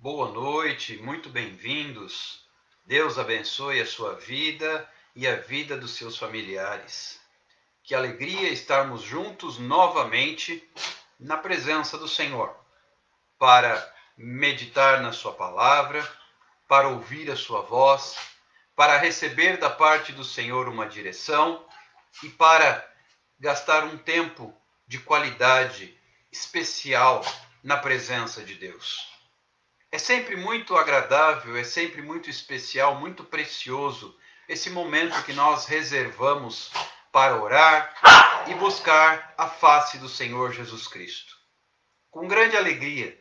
Boa noite, muito bem-vindos. Deus abençoe a sua vida e a vida dos seus familiares. Que alegria estarmos juntos novamente na presença do Senhor, para meditar na sua palavra, para ouvir a sua voz, para receber da parte do Senhor uma direção e para gastar um tempo de qualidade especial na presença de Deus. É sempre muito agradável, é sempre muito especial, muito precioso esse momento que nós reservamos para orar e buscar a face do Senhor Jesus Cristo. Com grande alegria,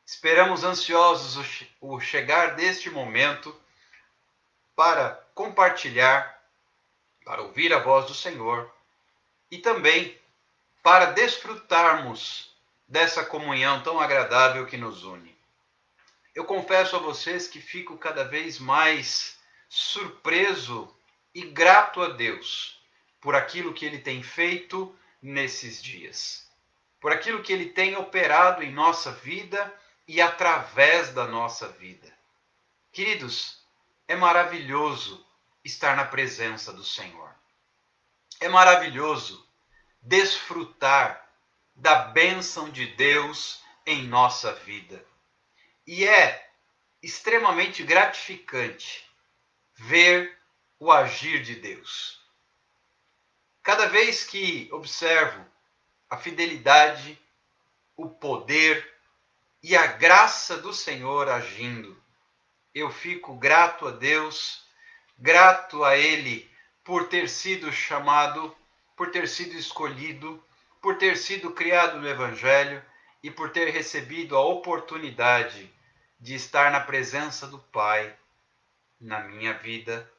esperamos ansiosos o chegar deste momento para compartilhar, para ouvir a voz do Senhor e também para desfrutarmos dessa comunhão tão agradável que nos une. Eu confesso a vocês que fico cada vez mais surpreso e grato a Deus por aquilo que Ele tem feito nesses dias, por aquilo que Ele tem operado em nossa vida e através da nossa vida. Queridos, é maravilhoso estar na presença do Senhor. É maravilhoso desfrutar da bênção de Deus em nossa vida. E é extremamente gratificante ver o agir de Deus. Cada vez que observo a fidelidade, o poder e a graça do Senhor agindo, eu fico grato a Deus, grato a Ele por ter sido chamado, por ter sido escolhido, por ter sido criado no Evangelho e por ter recebido a oportunidade de estar na presença do Pai na minha vida,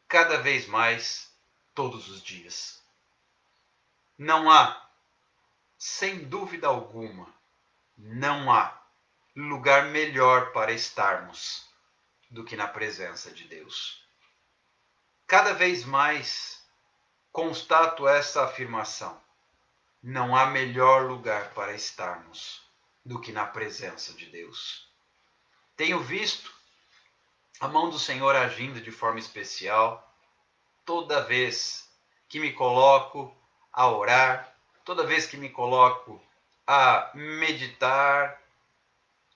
cada vez mais, todos os dias. Não há, sem dúvida alguma, não há lugar melhor para estarmos do que na presença de Deus. Cada vez mais constato essa afirmação. Não há melhor lugar para estarmos do que na presença de Deus. Tenho visto a mão do Senhor agindo de forma especial toda vez que me coloco a orar, toda vez que me coloco a meditar,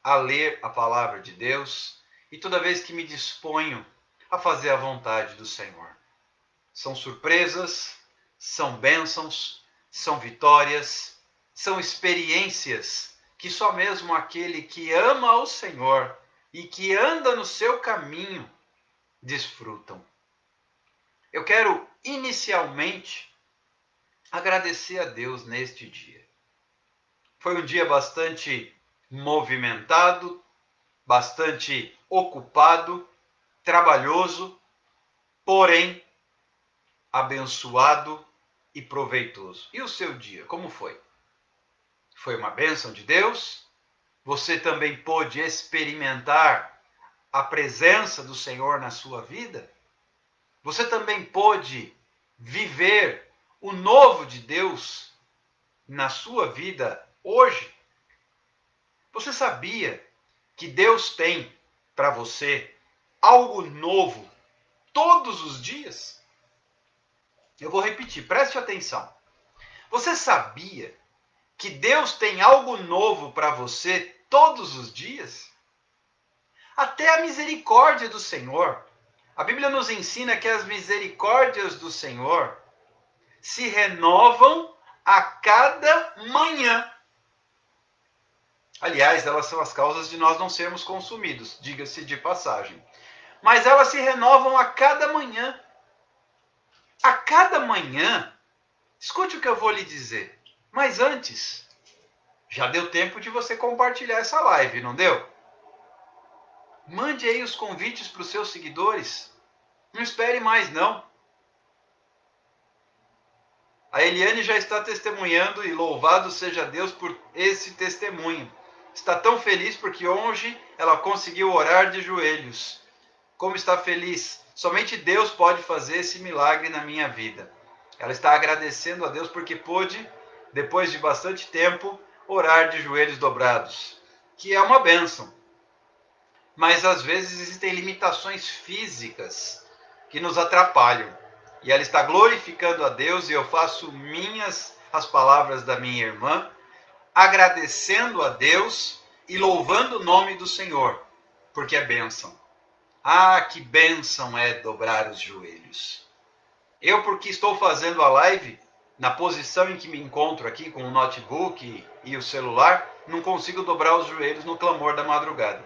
a ler a palavra de Deus e toda vez que me disponho a fazer a vontade do Senhor. São surpresas, são bênçãos, são vitórias, são experiências que só mesmo aquele que ama ao Senhor e que anda no seu caminho desfrutam. Eu quero inicialmente agradecer a Deus neste dia. Foi um dia bastante movimentado, bastante ocupado, trabalhoso, porém abençoado e proveitoso. E o seu dia, como foi? Foi uma bênção de Deus? Você também pôde experimentar a presença do Senhor na sua vida? Você também pôde viver o novo de Deus na sua vida hoje? Você sabia que Deus tem para você algo novo todos os dias? Eu vou repetir, preste atenção. Você sabia que Deus tem algo novo para você todos os dias? Até a misericórdia do Senhor. A Bíblia nos ensina que as misericórdias do Senhor se renovam a cada manhã. Aliás, elas são as causas de nós não sermos consumidos, diga-se de passagem. Mas elas se renovam a cada manhã. A cada manhã, escute o que eu vou lhe dizer. Mas antes, já deu tempo de você compartilhar essa live, não deu? Mande aí os convites para os seus seguidores. Não espere mais, não. A Eliane já está testemunhando e louvado seja Deus por esse testemunho. Está tão feliz porque hoje ela conseguiu orar de joelhos. Como está feliz. Somente Deus pode fazer esse milagre na minha vida. Ela está agradecendo a Deus porque pôde, depois de bastante tempo, orar de joelhos dobrados. Que é uma bênção. mas às vezes existem limitações físicas que nos atrapalham. E ela está glorificando a Deus, e eu faço minhas as palavras da minha irmã, agradecendo a Deus e louvando o nome do Senhor, porque é bênção. Ah, que bênção é dobrar os joelhos. Eu, porque estou fazendo a live, na posição em que me encontro aqui, com o notebook e o celular, não consigo dobrar os joelhos no clamor da madrugada.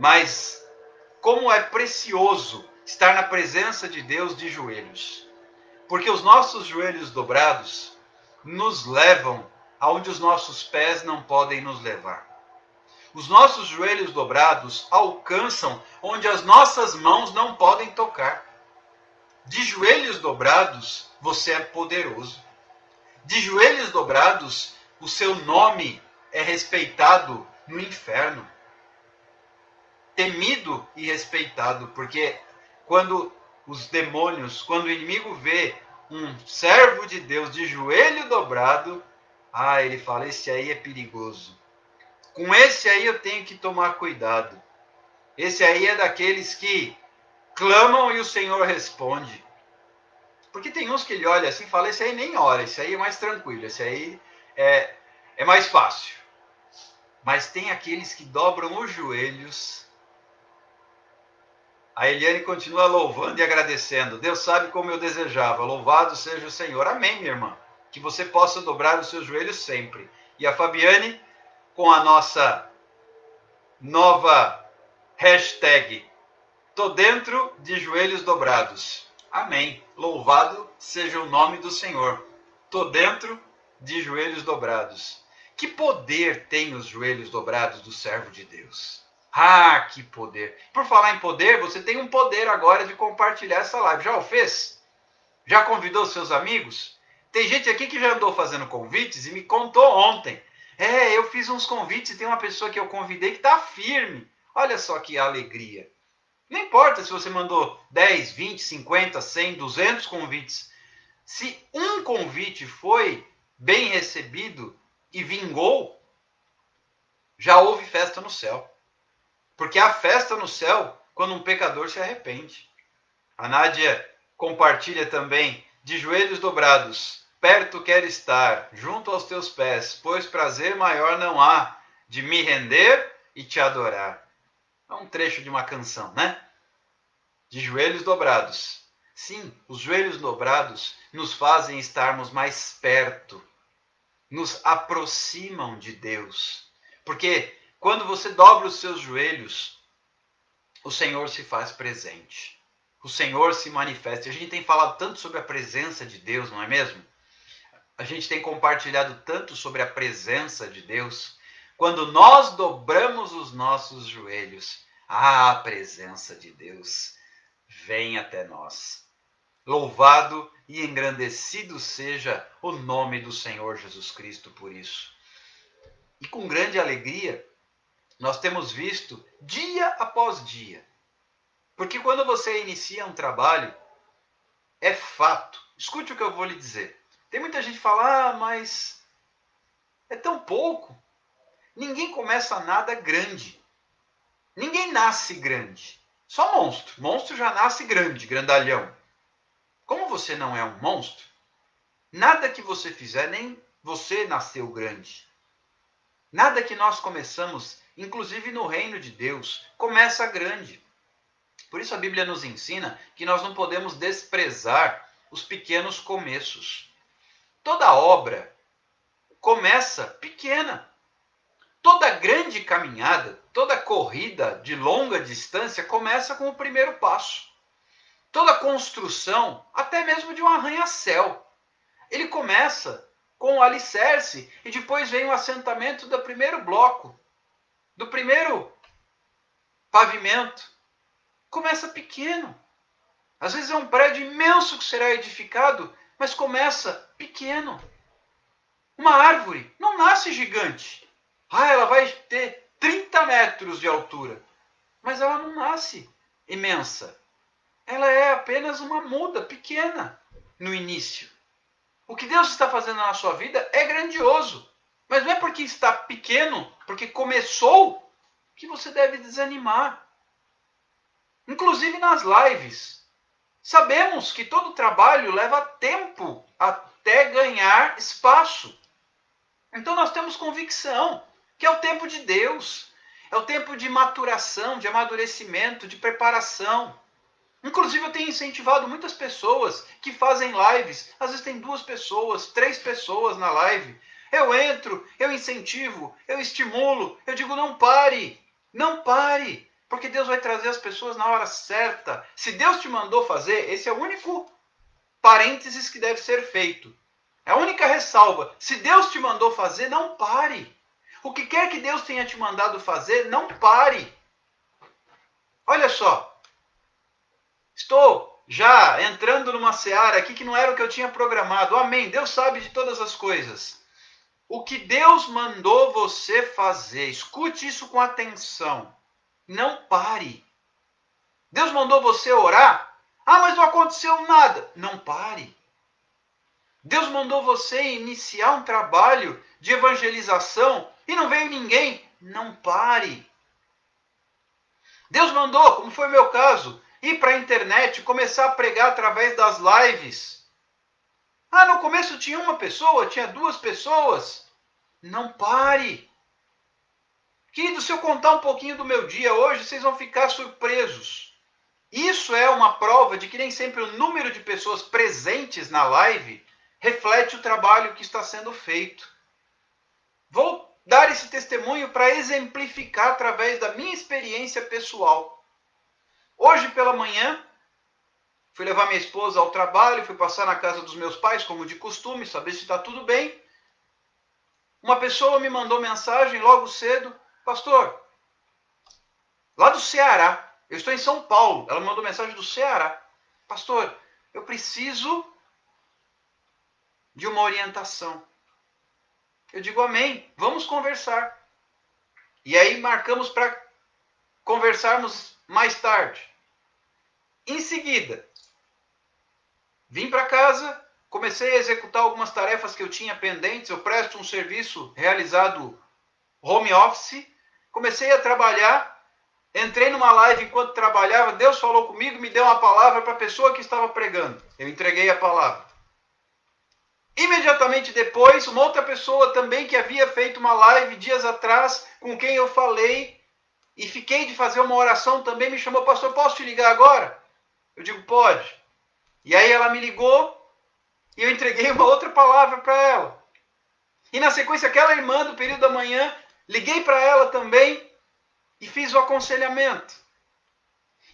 Mas como é precioso estar na presença de Deus de joelhos. Porque os nossos joelhos dobrados nos levam aonde os nossos pés não podem nos levar. Os nossos joelhos dobrados alcançam onde as nossas mãos não podem tocar. De joelhos dobrados, você é poderoso. De joelhos dobrados, o seu nome é respeitado no inferno. Temido e respeitado, porque quando os demônios, quando o inimigo vê um servo de Deus de joelho dobrado, ele fala, esse aí é perigoso. Com esse aí eu tenho que tomar cuidado. Esse aí é daqueles que clamam e o Senhor responde. Porque tem uns que ele olha assim e fala, esse aí nem ora, esse aí é mais tranquilo, esse aí é mais fácil. Mas tem aqueles que dobram os joelhos. A Eliane continua louvando e agradecendo. Deus sabe como eu desejava. Louvado seja o Senhor. Amém, minha irmã. Que você possa dobrar os seus joelhos sempre. E a Fabiane, com a nossa nova hashtag, tô dentro de joelhos dobrados. Amém. Louvado seja o nome do Senhor. Tô dentro de joelhos dobrados. Que poder tem os joelhos dobrados do servo de Deus? Ah, que poder. Por falar em poder, você tem um poder agora de compartilhar essa live. Já o fez? Já convidou seus amigos? Tem gente aqui que já andou fazendo convites e me contou ontem. Eu fiz uns convites e tem uma pessoa que eu convidei que está firme. Olha só que alegria. Não importa se você mandou 10, 20, 50, 100, 200 convites. Se um convite foi bem recebido e vingou, já houve festa no céu. Porque há festa no céu quando um pecador se arrepende. A Nádia compartilha também, de joelhos dobrados, perto quero estar, junto aos teus pés, pois prazer maior não há de me render e te adorar. É um trecho de uma canção, né? De joelhos dobrados. Sim, os joelhos dobrados nos fazem estarmos mais perto, nos aproximam de Deus. Porque quando você dobra os seus joelhos, o Senhor se faz presente. O Senhor se manifesta. A gente tem falado tanto sobre a presença de Deus, não é mesmo? A gente tem compartilhado tanto sobre a presença de Deus. Quando nós dobramos os nossos joelhos, a presença de Deus vem até nós. Louvado e engrandecido seja o nome do Senhor Jesus Cristo por isso. E com grande alegria, nós temos visto dia após dia. Porque quando você inicia um trabalho, é fato. Escute o que eu vou lhe dizer. Tem muita gente que fala, mas é tão pouco. Ninguém começa nada grande. Ninguém nasce grande. Só monstro. Monstro já nasce grande, grandalhão. Como você não é um monstro, nada que você fizer, nem você nasceu grande. Nada que nós começamos, inclusive no reino de Deus, começa grande. Por isso a Bíblia nos ensina que nós não podemos desprezar os pequenos começos. Toda obra começa pequena. Toda grande caminhada, toda corrida de longa distância começa com o primeiro passo. Toda construção, até mesmo de um arranha-céu, ele começa com o alicerce e depois vem o assentamento do primeiro bloco, do primeiro pavimento. Começa pequeno. Às vezes é um prédio imenso que será edificado, mas começa pequeno. Uma árvore não nasce gigante. Ela vai ter 30 metros de altura. Mas ela não nasce imensa. Ela é apenas uma muda pequena no início. O que Deus está fazendo na sua vida é grandioso. Mas não é porque está pequeno, porque começou, que você deve desanimar. inclusive nas lives. Sabemos que todo trabalho leva tempo até ganhar espaço. Então nós temos convicção que é o tempo de Deus. É o tempo de maturação, de amadurecimento, de preparação. Inclusive eu tenho incentivado muitas pessoas que fazem lives. Às vezes tem 2 pessoas, 3 pessoas na live. Eu entro, eu incentivo, eu estimulo, eu digo não pare, não pare. Porque Deus vai trazer as pessoas na hora certa. Se Deus te mandou fazer, esse é o único parênteses que deve ser feito. É a única ressalva. Se Deus te mandou fazer, não pare. O que quer que Deus tenha te mandado fazer, não pare. Olha só. Estou já entrando numa seara aqui que não era o que eu tinha programado. Amém. Deus sabe de todas as coisas. O que Deus mandou você fazer, escute isso com atenção. Não pare. Deus mandou você orar? Ah, mas não aconteceu nada. Não pare. Deus mandou você iniciar um trabalho de evangelização e não veio ninguém. Não pare. Deus mandou, como foi o meu caso, ir para a internet, começar a pregar através das lives. Ah, no começo tinha 1 pessoa, tinha 2 pessoas. Não pare. Querido, se eu contar um pouquinho do meu dia hoje, vocês vão ficar surpresos. Isso é uma prova de que nem sempre o número de pessoas presentes na live reflete o trabalho que está sendo feito. Vou dar esse testemunho para exemplificar através da minha experiência pessoal. Hoje pela manhã, fui levar minha esposa ao trabalho, fui passar na casa dos meus pais, como de costume, saber se está tudo bem. Uma pessoa me mandou mensagem logo cedo, pastor, lá do Ceará, eu estou em São Paulo, ela me mandou mensagem do Ceará. Pastor, eu preciso de uma orientação. Eu digo amém, vamos conversar. E aí marcamos para conversarmos mais tarde. Em seguida, vim para casa, comecei a executar algumas tarefas que eu tinha pendentes. Eu presto um serviço realizado home office. Comecei a trabalhar. Entrei numa live enquanto trabalhava. Deus falou comigo, me deu uma palavra para a pessoa que estava pregando. Eu entreguei a palavra. Imediatamente depois, uma outra pessoa também que havia feito uma live dias atrás, com quem eu falei e fiquei de fazer uma oração também, me chamou, pastor, posso te ligar agora? Eu digo, pode. E aí ela me ligou e eu entreguei uma outra palavra para ela. E na sequência, aquela irmã do período da manhã, liguei para ela também e fiz o aconselhamento.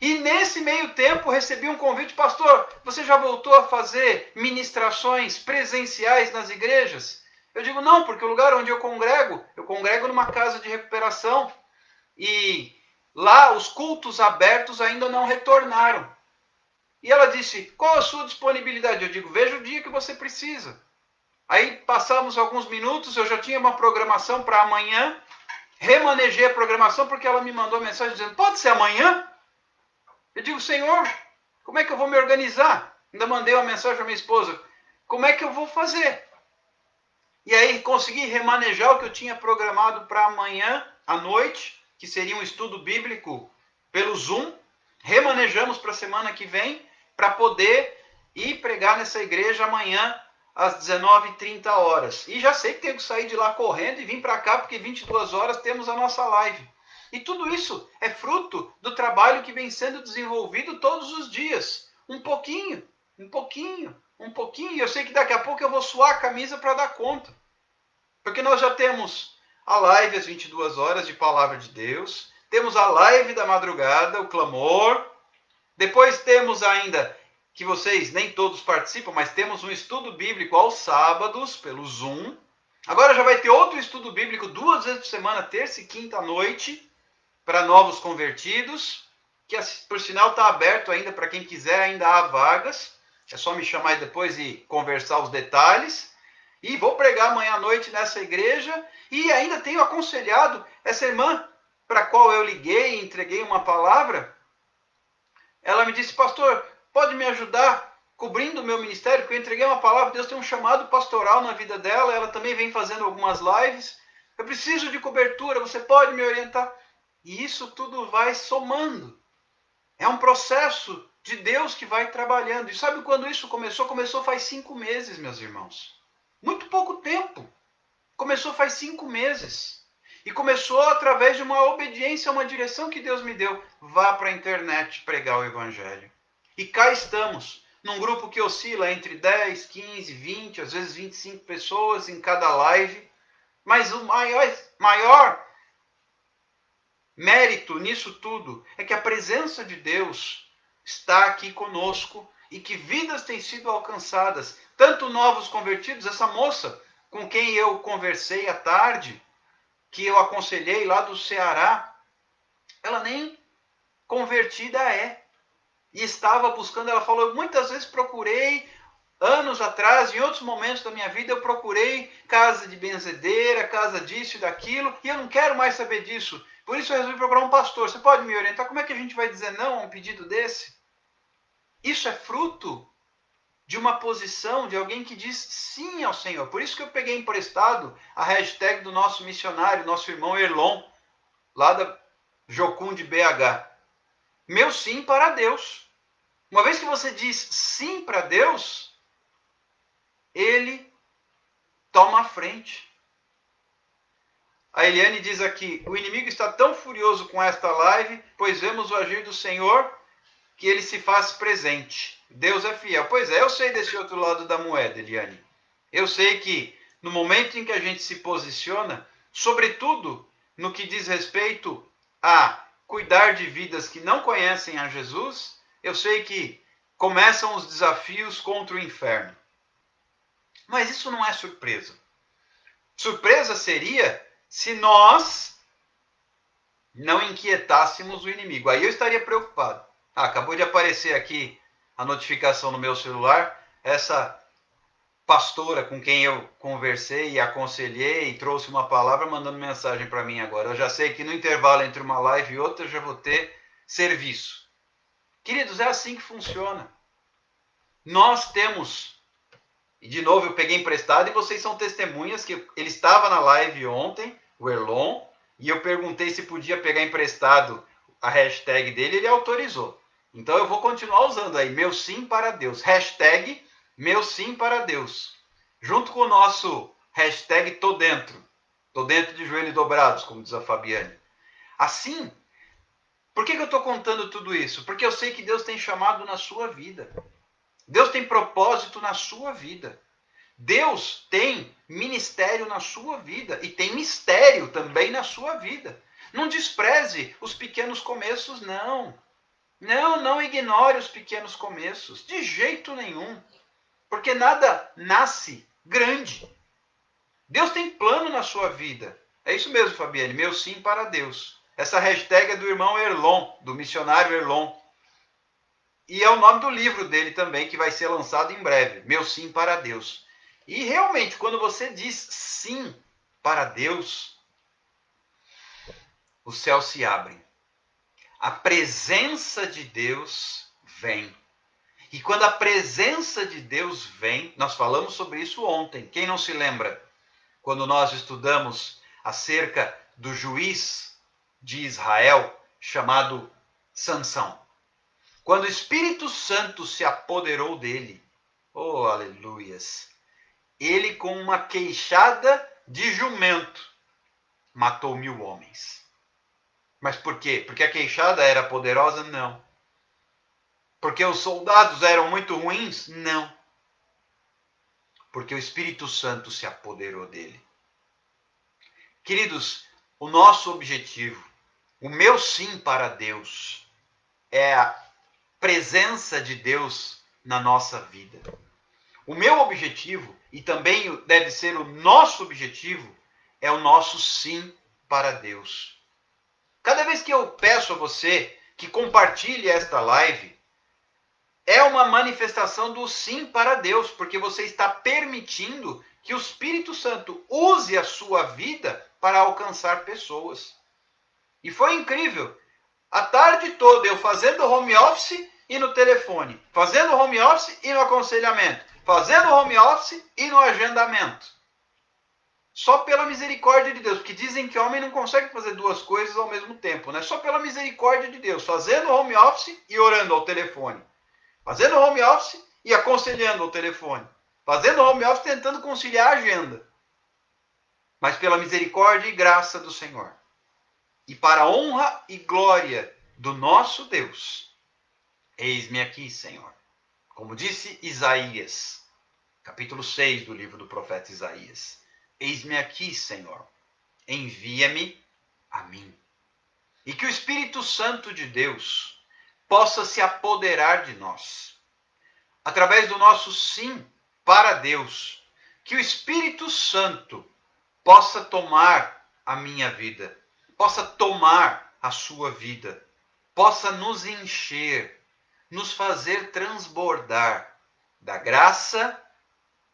E nesse meio tempo recebi um convite, pastor, você já voltou a fazer ministrações presenciais nas igrejas? Eu digo, não, porque o lugar onde eu congrego numa casa de recuperação e lá os cultos abertos ainda não retornaram. E ela disse, qual a sua disponibilidade? Eu digo, veja o dia que você precisa. Aí passamos alguns minutos, eu já tinha uma programação para amanhã, remanejei a programação porque ela me mandou mensagem dizendo, pode ser amanhã? Eu digo, Senhor, como é que eu vou me organizar? Ainda mandei uma mensagem para minha esposa, como é que eu vou fazer? E aí consegui remanejar o que eu tinha programado para amanhã à noite, que seria um estudo bíblico pelo Zoom. Remanejamos para a semana que vem, para poder ir pregar nessa igreja amanhã às 19h30. E já sei que tenho que sair de lá correndo e vir para cá, porque 22 horas temos a nossa live. E tudo isso é fruto do trabalho que vem sendo desenvolvido todos os dias. Um pouquinho, um pouquinho, um pouquinho. E eu sei que daqui a pouco eu vou suar a camisa para dar conta. Porque nós já temos a live às 22 horas de Palavra de Deus. Temos a live da madrugada, o clamor. Depois temos ainda, que vocês nem todos participam, mas temos um estudo bíblico aos sábados, pelo Zoom. Agora já vai ter outro estudo bíblico 2 vezes por semana, terça e quinta à noite, para novos convertidos, que por sinal está aberto ainda para quem quiser, ainda há vagas. É só me chamar depois e conversar os detalhes. E vou pregar amanhã à noite nessa igreja. E ainda tenho aconselhado essa irmã, para a qual eu liguei e entreguei uma palavra. Ela me disse, pastor, pode me ajudar cobrindo o meu ministério? Porque eu entreguei uma palavra, Deus tem um chamado pastoral na vida dela. Ela também vem fazendo algumas lives. Eu preciso de cobertura, você pode me orientar? E isso tudo vai somando. É um processo de Deus que vai trabalhando. E sabe quando isso começou? Começou faz 5 meses, meus irmãos. Muito pouco tempo. Começou faz 5 meses. E começou através de uma obediência a uma direção que Deus me deu. Vá para a internet pregar o Evangelho. E cá estamos, num grupo que oscila entre 10, 15, 20, às vezes 25 pessoas em cada live. Mas o maior mérito nisso tudo é que a presença de Deus está aqui conosco e que vidas têm sido alcançadas. Tanto novos convertidos, essa moça com quem eu conversei à tarde, que eu aconselhei lá do Ceará, ela nem convertida é. E estava buscando, ela falou, muitas vezes procurei, anos atrás, em outros momentos da minha vida, eu procurei casa de benzedeira, casa disso e daquilo, e eu não quero mais saber disso. Por isso eu resolvi procurar um pastor. Você pode me orientar? Como é que a gente vai dizer não a um pedido desse? Isso é fruto de uma posição de alguém que diz sim ao Senhor. Por isso que eu peguei emprestado a hashtag do nosso missionário, nosso irmão Erlon, lá da Jocum de BH. Meu sim para Deus. Uma vez que você diz sim para Deus, Ele toma a frente. A Eliane diz aqui, o inimigo está tão furioso com esta live, pois vemos o agir do Senhor, que ele se faz presente. Deus é fiel. Pois é, eu sei desse outro lado da moeda, Eliane. Eu sei que no momento em que a gente se posiciona, sobretudo no que diz respeito a cuidar de vidas que não conhecem a Jesus, eu sei que começam os desafios contra o inferno. Mas isso não é surpresa. Surpresa seria se nós não inquietássemos o inimigo. Aí eu estaria preocupado. Acabou de aparecer aqui a notificação no meu celular, essa pastora com quem eu conversei e aconselhei e trouxe uma palavra mandando mensagem para mim agora. Eu já sei que no intervalo entre uma live e outra eu já vou ter serviço. Queridos, é assim que funciona. Nós temos, e de novo eu peguei emprestado e vocês são testemunhas que ele estava na live ontem, o Erlon, e eu perguntei se podia pegar emprestado a hashtag dele, ele autorizou. Então eu vou continuar usando aí, meu sim para Deus. Hashtag meu sim para Deus. Junto com o nosso hashtag tô dentro. Tô dentro de joelhos dobrados, como diz a Fabiane. Assim, por que eu estou contando tudo isso? Porque eu sei que Deus tem chamado na sua vida. Deus tem propósito na sua vida. Deus tem ministério na sua vida e tem mistério também na sua vida. Não despreze os pequenos começos, não. Não ignore os pequenos começos, de jeito nenhum. Porque nada nasce grande. Deus tem plano na sua vida. É isso mesmo, Fabiane, meu sim para Deus. Essa hashtag é do irmão Erlon, do missionário Erlon. E é o nome do livro dele também, que vai ser lançado em breve, Meu Sim para Deus. E realmente, quando você diz sim para Deus, os céus se abrem. A presença de Deus vem. E quando a presença de Deus vem, nós falamos sobre isso ontem. Quem não se lembra? Quando nós estudamos acerca do juiz de Israel, chamado Sansão. Quando o Espírito Santo se apoderou dele, oh aleluias, ele com uma queixada de jumento matou 1000 homens. Mas por quê? Porque a queixada era poderosa? Não. Porque os soldados eram muito ruins? Não. Porque o Espírito Santo se apoderou dele. Queridos, o nosso objetivo, o meu sim para Deus, é a presença de Deus na nossa vida. O meu objetivo, e também deve ser o nosso objetivo, é o nosso sim para Deus. Cada vez que eu peço a você que compartilhe esta live, é uma manifestação do sim para Deus, porque você está permitindo que o Espírito Santo use a sua vida para alcançar pessoas. E foi incrível. A tarde toda eu fazendo home office e no telefone, fazendo home office e no aconselhamento, fazendo home office e no agendamento. só pela misericórdia de Deus, porque dizem que o homem não consegue fazer duas coisas ao mesmo tempo, né? Só pela misericórdia de Deus, fazendo home office e orando ao telefone, fazendo home office e aconselhando ao telefone, fazendo home office tentando conciliar a agenda, mas pela misericórdia e graça do Senhor, e para a honra e glória do nosso Deus, eis-me aqui, Senhor. Como disse Isaías, capítulo 6 do livro do profeta Isaías, eis-me aqui, Senhor, envia-me a mim. E que o Espírito Santo de Deus possa se apoderar de nós, através do nosso sim para Deus, que o Espírito Santo possa tomar a minha vida, possa tomar a sua vida, possa nos encher, nos fazer transbordar da graça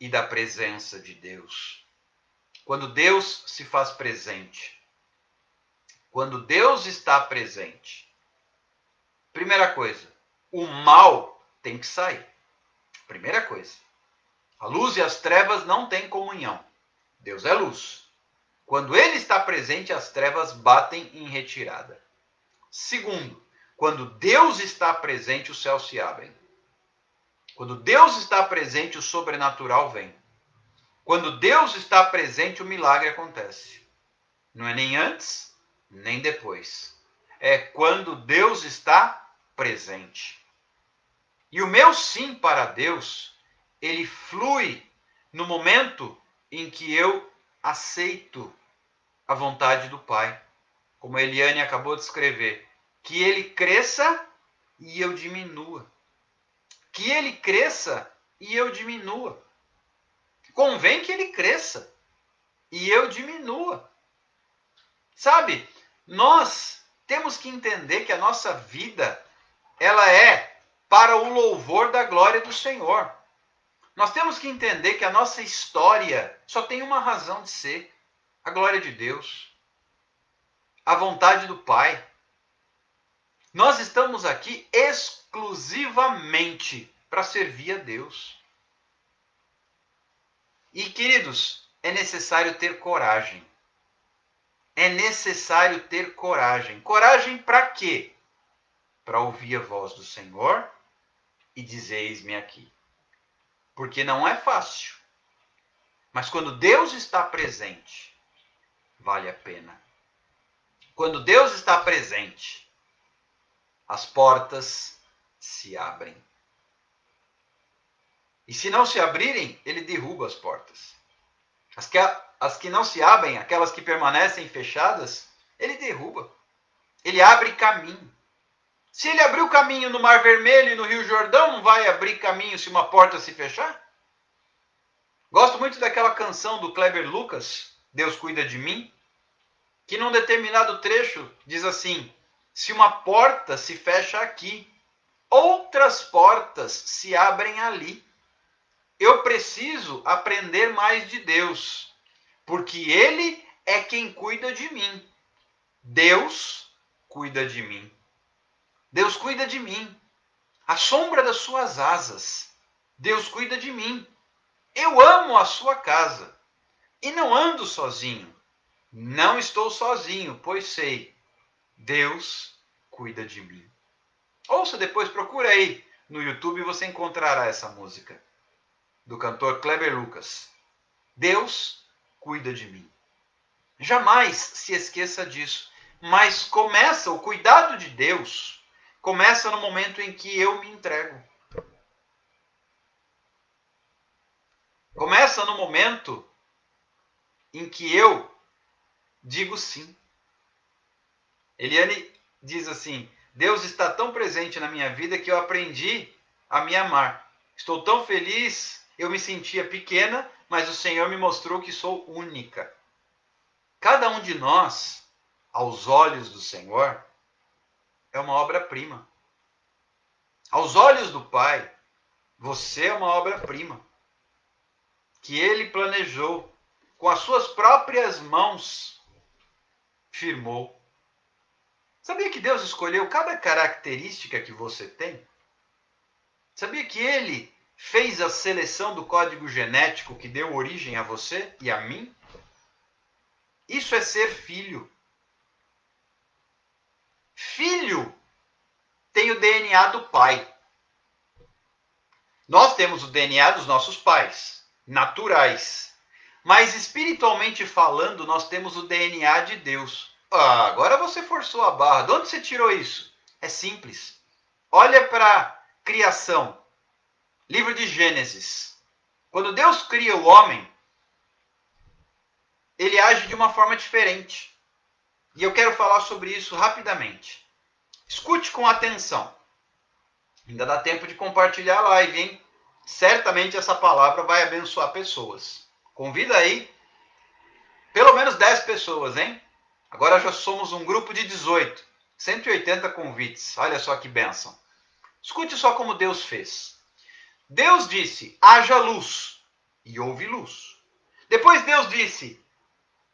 e da presença de Deus. Quando Deus se faz presente, quando Deus está presente, primeira coisa, o mal tem que sair. Primeira coisa. A luz e as trevas não têm comunhão. Deus é luz. Quando Ele está presente, as trevas batem em retirada. Segundo, quando Deus está presente, os céus se abrem. Quando Deus está presente, o sobrenatural vem. Quando Deus está presente, o milagre acontece. Não é nem antes, nem depois. É quando Deus está presente. E o meu sim para Deus, ele flui no momento em que eu aceito a vontade do Pai. Como a Eliane acabou de escrever, que ele cresça e eu diminua. Que ele cresça e eu diminua. Convém que ele cresça e eu diminua. Sabe, nós temos que entender que a nossa vida, ela é para o louvor da glória do Senhor. Nós temos que entender que a nossa história só tem uma razão de ser: a glória de Deus, a vontade do Pai. Nós estamos aqui exclusivamente para servir a Deus. E, queridos, é necessário ter coragem. É necessário ter coragem. Coragem para quê? Para ouvir a voz do Senhor e dizer: eis-me aqui. Porque não é fácil. Mas quando Deus está presente, vale a pena. Quando Deus está presente, as portas se abrem. E se não se abrirem, ele derruba as portas. As que não se abrem, aquelas que permanecem fechadas, ele derruba. Ele abre caminho. Se ele abriu caminho no Mar Vermelho e no Rio Jordão, não vai abrir caminho se uma porta se fechar? Gosto muito daquela canção do Kleber Lucas, Deus Cuida de Mim, que num determinado trecho diz assim: se uma porta se fecha aqui, outras portas se abrem ali. Eu preciso aprender mais de Deus, porque Ele é quem cuida de mim. Deus cuida de mim. Deus cuida de mim. À sombra das suas asas, Deus cuida de mim. Eu amo a sua casa e não ando sozinho. Não estou sozinho, pois sei, Deus cuida de mim. Ouça depois, procura aí no YouTube e você encontrará essa música do cantor Kleber Lucas. Deus cuida de mim. Jamais se esqueça disso. Mas o cuidado de Deus começa no momento em que eu me entrego. Começa no momento em que eu digo sim. Eliane diz assim: Deus está tão presente na minha vida que eu aprendi a me amar. Estou tão feliz, eu me sentia pequena, mas o Senhor me mostrou que sou única. Cada um de nós, aos olhos do Senhor, é uma obra-prima. Aos olhos do Pai, você é uma obra-prima que Ele planejou, com as suas próprias mãos, firmou. Sabia que Deus escolheu cada característica que você tem? Sabia que Ele fez a seleção do código genético que deu origem a você e a mim? Isso é ser filho. Filho tem o DNA do pai. Nós temos o DNA dos nossos pais, naturais. Mas espiritualmente falando, nós temos o DNA de Deus. Ah, agora você forçou a barra. De onde você tirou isso? É simples. Olha para a criação. Livro de Gênesis. Quando Deus cria o homem, ele age de uma forma diferente. E eu quero falar sobre isso rapidamente. Escute com atenção. Ainda dá tempo de compartilhar a live, hein? Certamente essa palavra vai abençoar pessoas. Convida aí pelo menos 10 pessoas, hein? Agora já somos um grupo de 18. 180 convites. Olha só que bênção. Escute só como Deus fez. Deus disse, haja luz. E houve luz. Depois Deus disse,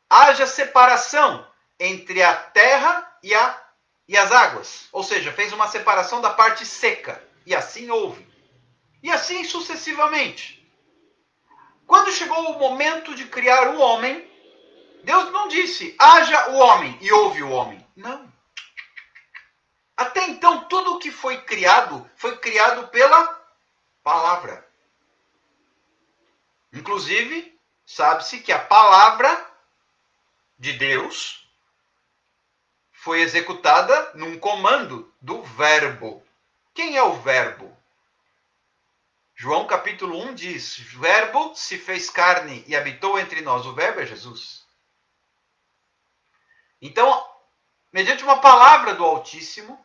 haja separação entre a terra e as águas. Ou seja, fez uma separação da parte seca. E assim houve. E assim sucessivamente. Quando chegou o momento de criar o homem, Deus não disse, haja o homem e houve o homem. Não. Até então, tudo o que foi criado pela palavra. Inclusive, sabe-se que a palavra de Deus foi executada num comando do verbo. Quem é o verbo? João capítulo 1 diz, o verbo se fez carne e habitou entre nós. O verbo é Jesus. Então, mediante uma palavra do Altíssimo,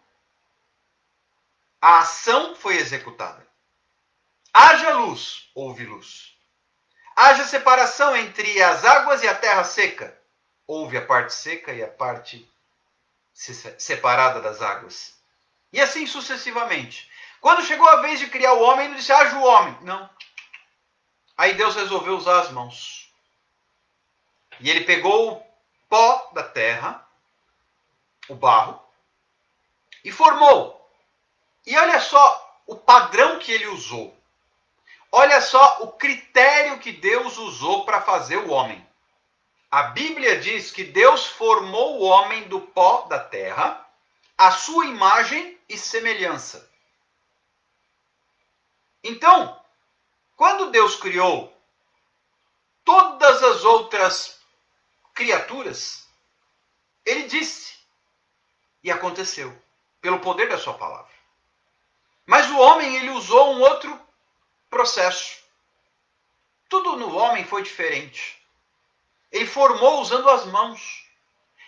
a ação foi executada. Haja luz, houve luz. Haja separação entre as águas e a terra seca. Houve a parte seca e a parte separada das águas. E assim sucessivamente. Quando chegou a vez de criar o homem, ele disse, haja o homem. Não. Aí Deus resolveu usar as mãos. E ele pegou o pó da terra, o barro, e formou. E olha só o padrão que ele usou. Olha só o critério que Deus usou para fazer o homem. A Bíblia diz que Deus formou o homem do pó da terra, à sua imagem e semelhança. Então, quando Deus criou todas as outras criaturas, ele disse, e aconteceu, pelo poder da sua palavra. Mas o homem, ele usou um outro processo. Tudo no homem foi diferente. Ele formou usando as mãos.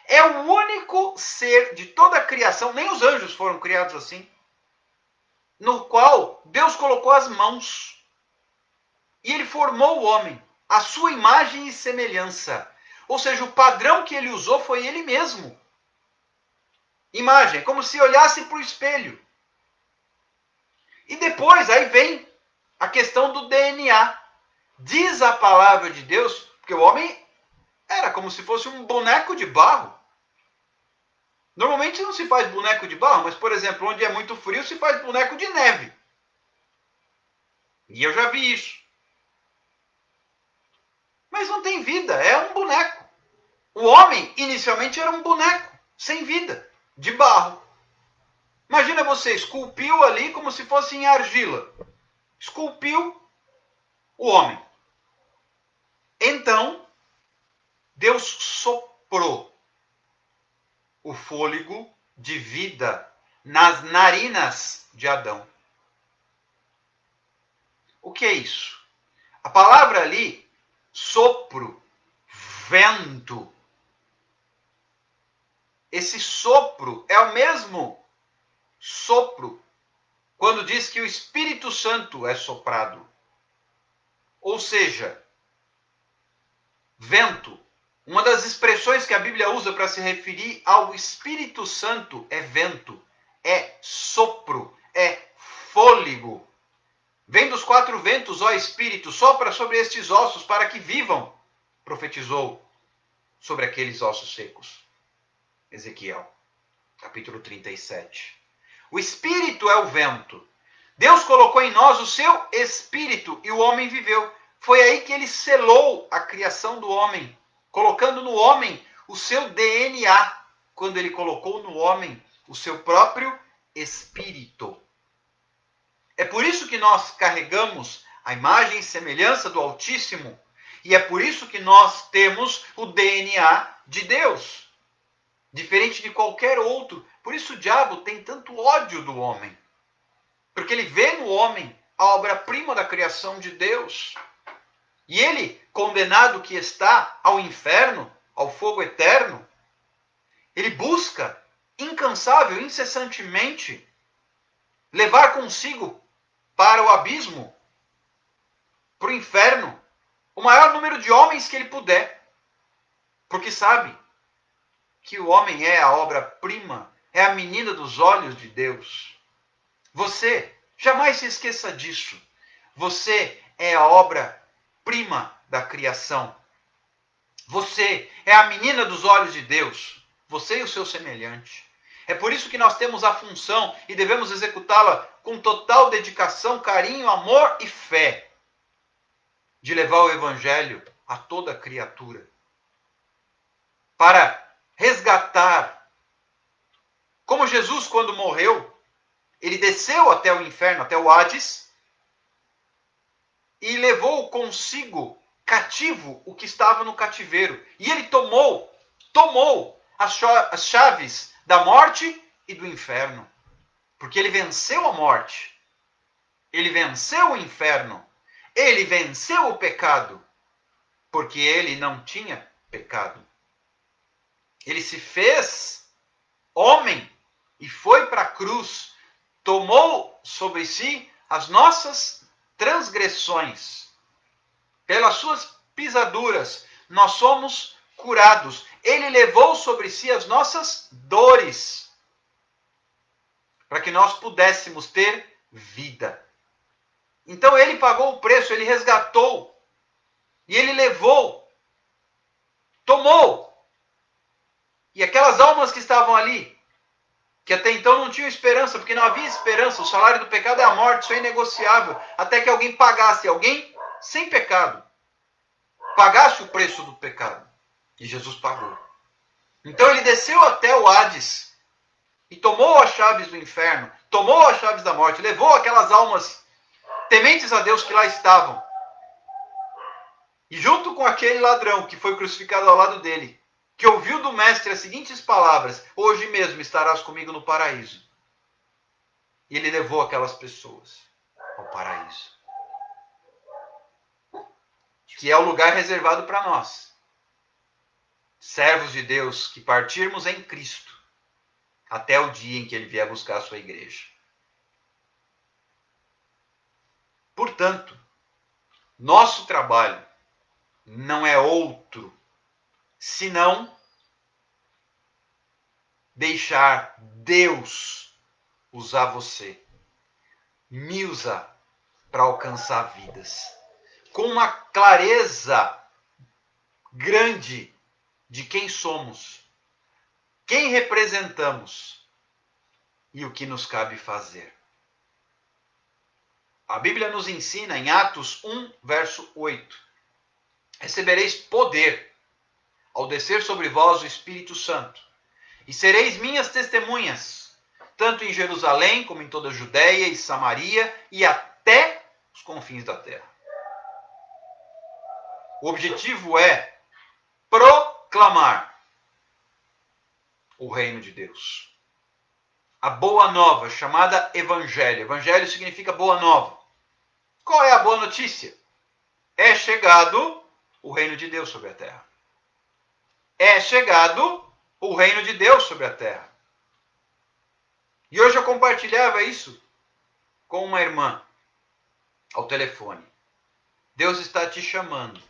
É o único ser de toda a criação, nem os anjos foram criados assim, no qual Deus colocou as mãos. E ele formou o homem, a sua imagem e semelhança. Ou seja, o padrão que ele usou foi ele mesmo. Imagem, como se olhasse para o espelho. E depois, aí vem a questão do DNA. Diz a palavra de Deus, porque o homem era como se fosse um boneco de barro. Normalmente não se faz boneco de barro, mas, por exemplo, onde é muito frio, se faz boneco de neve. E eu já vi isso. Mas não tem vida, é um boneco. O homem, inicialmente, era um boneco, sem vida, de barro. Imagina você, esculpiu ali como se fosse em argila. Esculpiu o homem. Então, Deus soprou o fôlego de vida nas narinas de Adão. O que é isso? A palavra ali, sopro, vento. Esse sopro é o mesmo sopro quando diz que o Espírito Santo é soprado. Ou seja, vento. Uma das expressões que a Bíblia usa para se referir ao Espírito Santo é vento, é sopro, é fôlego. Vem dos 4 ventos, ó Espírito, sopra sobre estes ossos para que vivam, profetizou sobre aqueles ossos secos. Ezequiel, capítulo 37. O Espírito é o vento. Deus colocou em nós o seu Espírito e o homem viveu. Foi aí que ele selou a criação do homem, colocando no homem o seu DNA quando ele colocou no homem o seu próprio espírito. É por isso que nós carregamos a imagem e semelhança do Altíssimo, e é por isso que nós temos o DNA de Deus, diferente de qualquer outro. Por isso o diabo tem tanto ódio do homem, porque ele vê no homem a obra-prima da criação de Deus. E ele, condenado que está ao inferno, ao fogo eterno, ele busca incansável, incessantemente, levar consigo para o abismo, para o inferno, o maior número de homens que ele puder. Porque sabe que o homem é a obra-prima, é a menina dos olhos de Deus. Você, jamais se esqueça disso. Você é a obra-prima da criação. Você é a menina dos olhos de Deus. Você e o seu semelhante. É por isso que nós temos a função e devemos executá-la com total dedicação, carinho, amor e fé, de levar o Evangelho a toda criatura, para resgatar. Como Jesus, quando morreu, ele desceu até o inferno, até o Hades, e levou consigo cativo o que estava no cativeiro. E ele tomou as chaves da morte e do inferno. Porque ele venceu a morte. Ele venceu o inferno. Ele venceu o pecado. Porque ele não tinha pecado. Ele se fez homem e foi para a cruz. Tomou sobre si as nossas transgressões. Pelas suas pisaduras, nós somos curados. Ele levou sobre si as nossas dores, para que nós pudéssemos ter vida. Então ele pagou o preço, ele resgatou, e ele levou, tomou. E aquelas almas que estavam ali, que até então não tinham esperança, porque não havia esperança, o salário do pecado é a morte, isso é inegociável, até que alguém pagasse, alguém sem pecado, pagasse o preço do pecado. E Jesus pagou. Então ele desceu até o Hades e tomou as chaves do inferno, tomou as chaves da morte, levou aquelas almas tementes a Deus que lá estavam. E junto com aquele ladrão que foi crucificado ao lado dele, que ouviu do mestre as seguintes palavras: hoje mesmo estarás comigo no paraíso. E ele levou aquelas pessoas ao paraíso, que é o lugar reservado para nós, servos de Deus, que partirmos em Cristo até o dia em que ele vier buscar a sua igreja. Portanto, nosso trabalho não é outro senão deixar Deus usar você, me usar para alcançar vidas, com uma clareza grande de quem somos, quem representamos e o que nos cabe fazer. A Bíblia nos ensina em Atos 1, verso 8: recebereis poder ao descer sobre vós o Espírito Santo, e sereis minhas testemunhas, tanto em Jerusalém como em toda a Judéia e Samaria e até os confins da terra. O objetivo é proclamar o reino de Deus. A boa nova, chamada Evangelho. Evangelho significa boa nova. Qual é a boa notícia? É chegado o reino de Deus sobre a terra. É chegado o reino de Deus sobre a terra. E hoje eu compartilhava isso com uma irmã ao telefone. Deus está te chamando.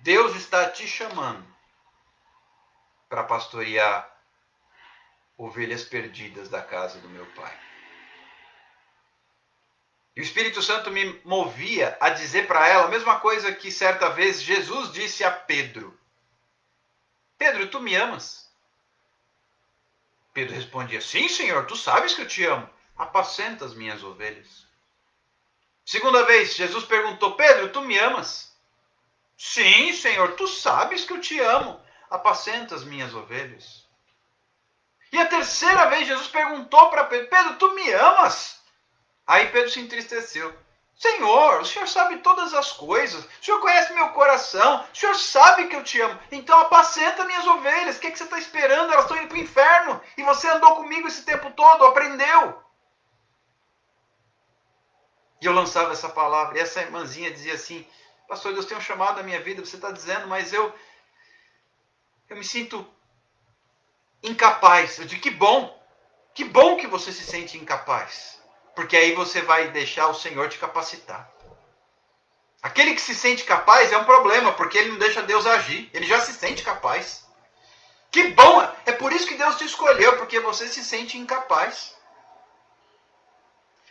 Deus está te chamando para pastorear ovelhas perdidas da casa do meu pai. E o Espírito Santo me movia a dizer para ela a mesma coisa que certa vez Jesus disse a Pedro: Pedro, tu me amas? Pedro respondia: sim, Senhor, tu sabes que eu te amo. Apacenta as minhas ovelhas. Segunda vez, Jesus perguntou: Pedro, tu me amas? Sim, Senhor, tu sabes que eu te amo. apacenta as minhas ovelhas. E a terceira vez Jesus perguntou para Pedro, Pedro, tu me amas? Aí Pedro se entristeceu. Senhor, o Senhor sabe todas as coisas, o Senhor conhece meu coração, o Senhor sabe que eu te amo, então apacenta minhas ovelhas, o que você está esperando? Elas estão indo para o inferno, e você andou comigo esse tempo todo, aprendeu. E eu lançava essa palavra, e essa irmãzinha dizia assim, pastor, Deus tem um chamado na minha vida, você está dizendo, mas eu me sinto incapaz. Eu digo, que bom que você se sente incapaz, porque aí você vai deixar o Senhor te capacitar. Aquele que se sente capaz é um problema, porque ele não deixa Deus agir. Ele já se sente capaz. Que bom! É por isso que Deus te escolheu, porque você se sente incapaz.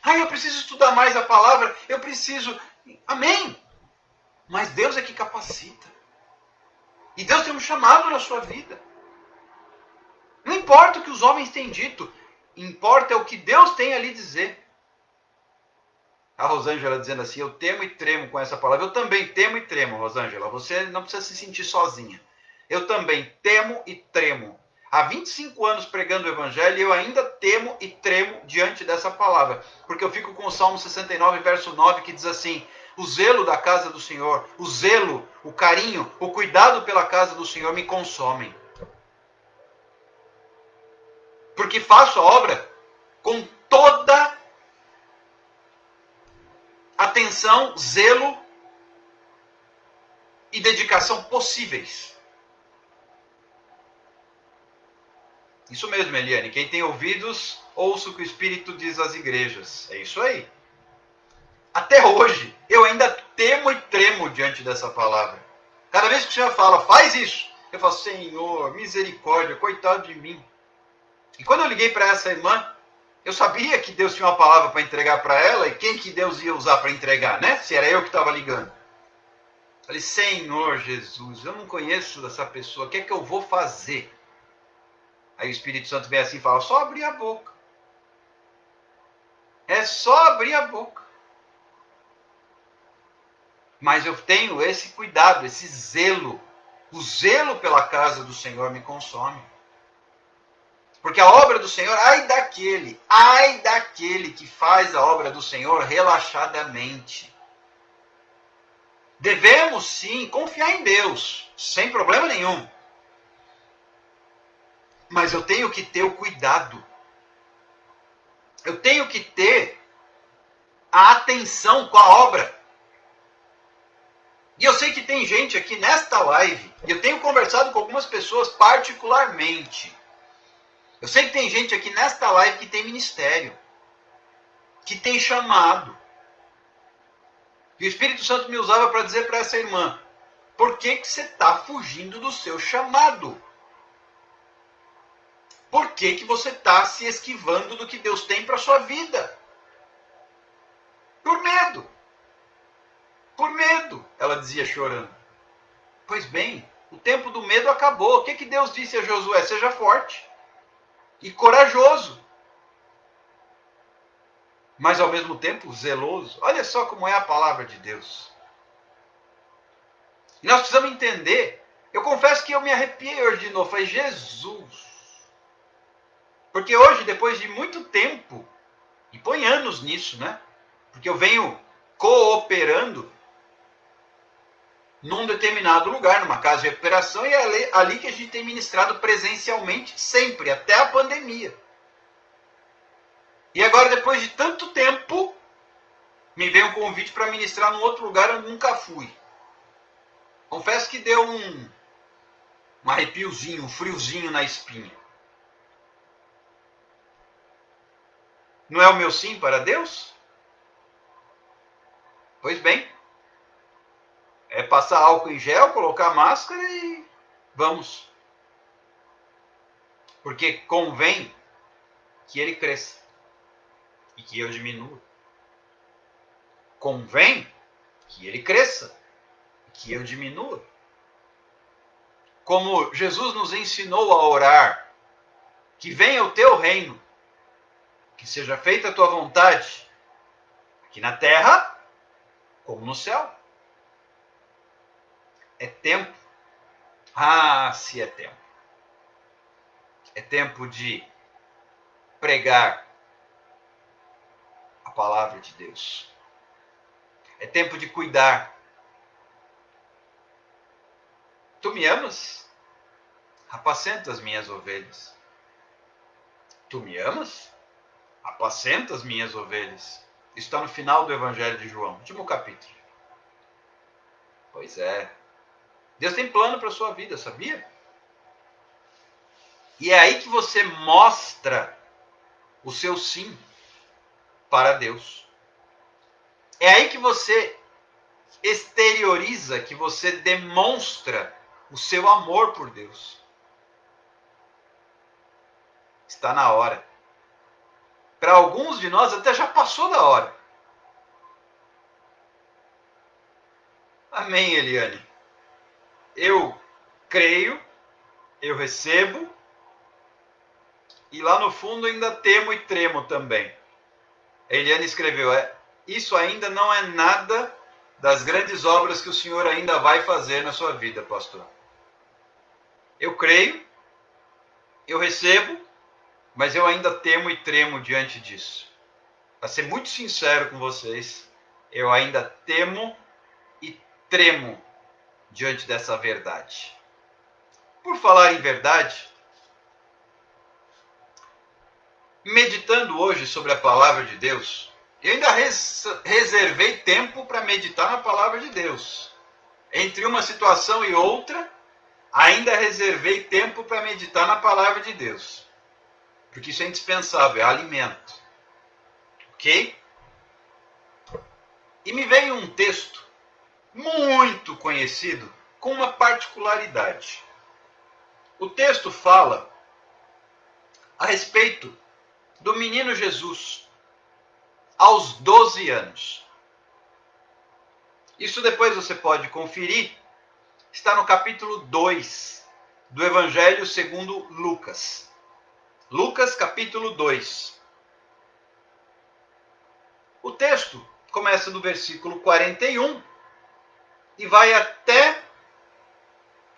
Eu preciso estudar mais a palavra, eu preciso... Amém! Mas Deus é que capacita. E Deus tem um chamado na sua vida. Não importa o que os homens têm dito, importa o que Deus tem a lhe dizer. A Rosângela dizendo assim, eu temo e tremo com essa palavra. Eu também temo e tremo, Rosângela. Você não precisa se sentir sozinha. Eu também temo e tremo. Há 25 anos pregando o Evangelho e eu ainda temo e tremo diante dessa palavra. Porque eu fico com o Salmo 69, verso 9, que diz assim, o zelo da casa do Senhor, o zelo, o carinho, o cuidado pela casa do Senhor me consomem. Porque faço a obra com toda atenção, zelo e dedicação possíveis. Isso mesmo, Eliane. Quem tem ouvidos, ouça o que o Espírito diz às igrejas. É isso aí. Até hoje, eu ainda temo e tremo diante dessa palavra. Cada vez que o Senhor fala, faz isso, eu falo, Senhor, misericórdia, coitado de mim. E quando eu liguei para essa irmã, eu sabia que Deus tinha uma palavra para entregar para ela, e quem que Deus ia usar para entregar, né? Se era eu que estava ligando. Falei, Senhor Jesus, eu não conheço essa pessoa, o que é que eu vou fazer? Aí o Espírito Santo vem assim e fala, só abrir a boca. É só abrir a boca. Mas eu tenho esse cuidado, esse zelo. O zelo pela casa do Senhor me consome. Porque a obra do Senhor, ai daquele que faz a obra do Senhor relaxadamente. Devemos sim confiar em Deus, sem problema nenhum. Mas eu tenho que ter o cuidado. Eu tenho que ter a atenção com a obra. E eu sei que tem gente aqui nesta live, e eu tenho conversado com algumas pessoas particularmente. Eu sei que tem gente aqui nesta live que tem ministério, que tem chamado. E o Espírito Santo me usava para dizer para essa irmã, por que você está fugindo do seu chamado? Por que você está se esquivando do que Deus tem para a sua vida? Por medo. Por medo, ela dizia chorando. Pois bem, o tempo do medo acabou. O que Deus disse a Josué? Seja forte e corajoso. Mas ao mesmo tempo zeloso. Olha só como é a palavra de Deus. E nós precisamos entender. Eu confesso que eu me arrepiei hoje de novo. Falei, Jesus. Porque hoje, depois de muito tempo, e põe anos nisso, né? Porque eu venho cooperando num determinado lugar, numa casa de recuperação, e é ali que a gente tem ministrado presencialmente sempre, até a pandemia. E agora, depois de tanto tempo, me veio um convite para ministrar num outro lugar onde eu nunca fui. Confesso que deu um arrepiozinho, um friozinho na espinha. Não é o meu sim para Deus? Pois bem. É passar álcool em gel, colocar máscara e vamos. Porque convém que ele cresça e que eu diminua. Convém que ele cresça e que eu diminua. Como Jesus nos ensinou a orar, que venha o teu reino, que seja feita a tua vontade, aqui na terra como no céu. É tempo Ah, se é tempo. É tempo de pregar a palavra de Deus. É tempo de cuidar. Tu me amas? Apacenta as minhas ovelhas. Tu me amas? Apacenta as minhas ovelhas. Isso está no final do Evangelho de João, último capítulo. Pois é. Deus tem plano para a sua vida, sabia? E é aí que você mostra o seu sim para Deus. É aí que você exterioriza, que você demonstra o seu amor por Deus. Está na hora. Para alguns de nós até já passou da hora. Amém, Eliane? Eu creio, eu recebo, e lá no fundo ainda temo e tremo também. A Eliane escreveu, isso ainda não é nada das grandes obras que o Senhor ainda vai fazer na sua vida, pastor. Eu creio, eu recebo, mas eu ainda temo e tremo diante disso. Para ser muito sincero com vocês, eu ainda temo e tremo diante dessa verdade. Por falar em verdade, meditando hoje sobre a palavra de Deus, eu ainda reservei tempo para meditar na palavra de Deus. Entre uma situação e outra, ainda reservei tempo para meditar na palavra de Deus. Porque isso é indispensável, é alimento. Ok? E me veio um texto muito conhecido com uma particularidade. O texto fala a respeito do menino Jesus aos 12 anos. Isso depois você pode conferir. Está no capítulo 2 do Evangelho segundo Lucas. Lucas, capítulo 2. O texto começa do versículo 41 e vai até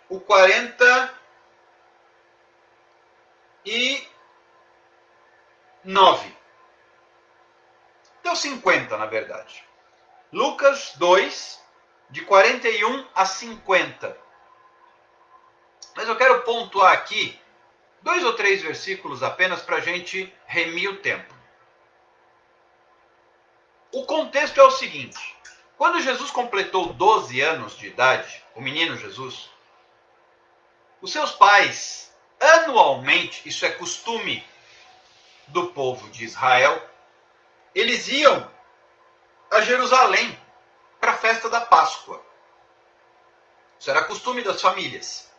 o 49. Deu 50, na verdade. Lucas 2, de 41 a 50. Mas eu quero pontuar aqui 2 ou 3 versículos apenas para a gente remir o tempo. O contexto é o seguinte. Quando Jesus completou 12 anos de idade, o menino Jesus, os seus pais, anualmente, isso é costume do povo de Israel, eles iam a Jerusalém para a festa da Páscoa. Isso era costume das famílias.